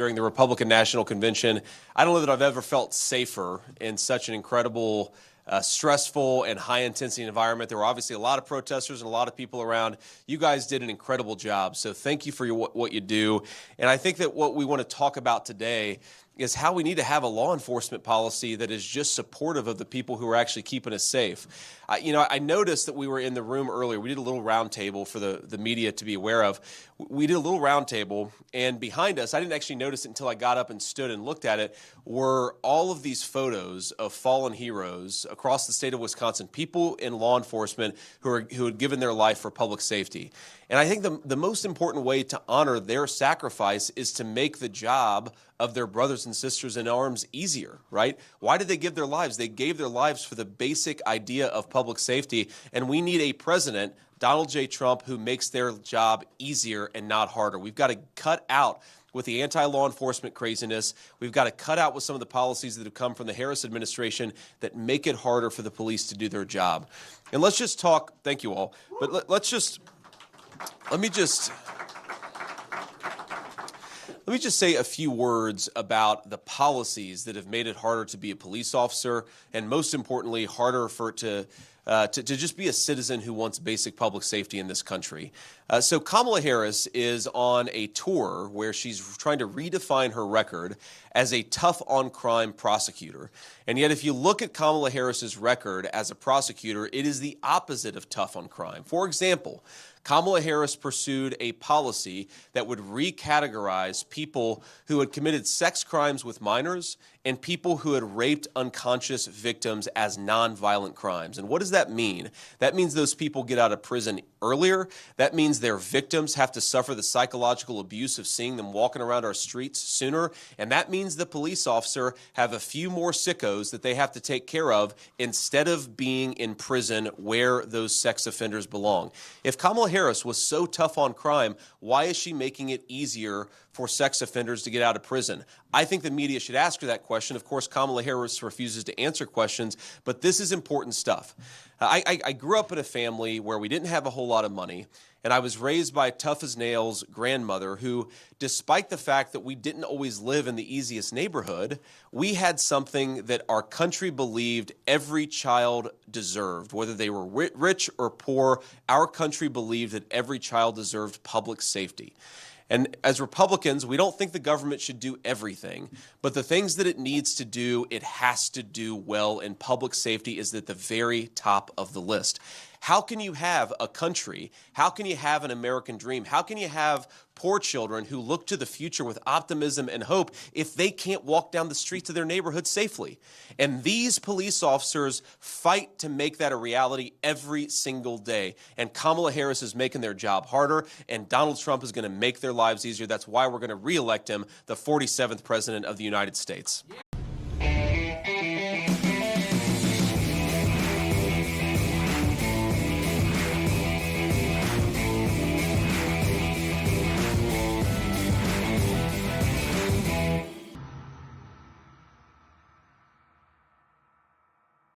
during the Republican National Convention. I don't know that I've ever felt safer in such an incredible, stressful and high-intensity environment. There were obviously a lot of protesters and a lot of people around. You guys did an incredible job, so thank you for what you do. And I think that what we want to talk about today is how we need to have a law enforcement policy that is just supportive of the people who are actually keeping us safe. I noticed that we were in the room earlier. We did a little round table for the media to be aware of. We did a little round table, and behind us, I didn't actually notice it until I got up and stood and looked at it, were all of these photos of fallen heroes across the state of Wisconsin, people in law enforcement who had given their life for public safety. And I think the most important way to honor their sacrifice is to make the job of their brothers and sisters in arms easier, right? Why did they give their lives? They gave their lives for the basic idea of public safety, and we need a president, Donald J. Trump, who makes their job easier and not harder. We've got to cut out with the anti-law enforcement craziness. We've got to cut out with some of the policies that have come from the Harris administration that make it harder for the police to do their job. And let's just talk, thank you all, but let me just say a few words about the policies that have made it harder to be a police officer, and most importantly, harder to just be a citizen who wants basic public safety in this country. So Kamala Harris is on a tour where she's trying to redefine her record as a tough-on-crime prosecutor. And yet, if you look at Kamala Harris's record as a prosecutor, it is the opposite of tough on crime. For example, Kamala Harris pursued a policy that would recategorize people who had committed sex crimes with minors and people who had raped unconscious victims as nonviolent crimes. And what does that mean? That means those people get out of prison earlier. That means their victims have to suffer the psychological abuse of seeing them walking around our streets sooner. And that means the police officer have a few more sickos that they have to take care of instead of being in prison where those sex offenders belong. If Kamala Harris was so tough on crime, why is she making it easier for sex offenders to get out of prison? I think the media should ask her that question. Of course, Kamala Harris refuses to answer questions, but this is important stuff. I grew up in a family where we didn't have a whole lot of money, and I was raised by a tough-as-nails grandmother who, despite the fact that we didn't always live in the easiest neighborhood, we had something that our country believed every child deserved. Whether they were rich or poor, our country believed that every child deserved public safety. And as Republicans, we don't think the government should do everything, but the things that it needs to do, it has to do well, and public safety is at the very top of the list. How can you have a country? How can you have an American dream? How can you have poor children who look to the future with optimism and hope if they can't walk down the streets of their neighborhood safely? And these police officers fight to make that a reality every single day. And Kamala Harris is making their job harder, and Donald Trump is going to make their lives easier. That's why we're going to reelect him the 47th president of the United States.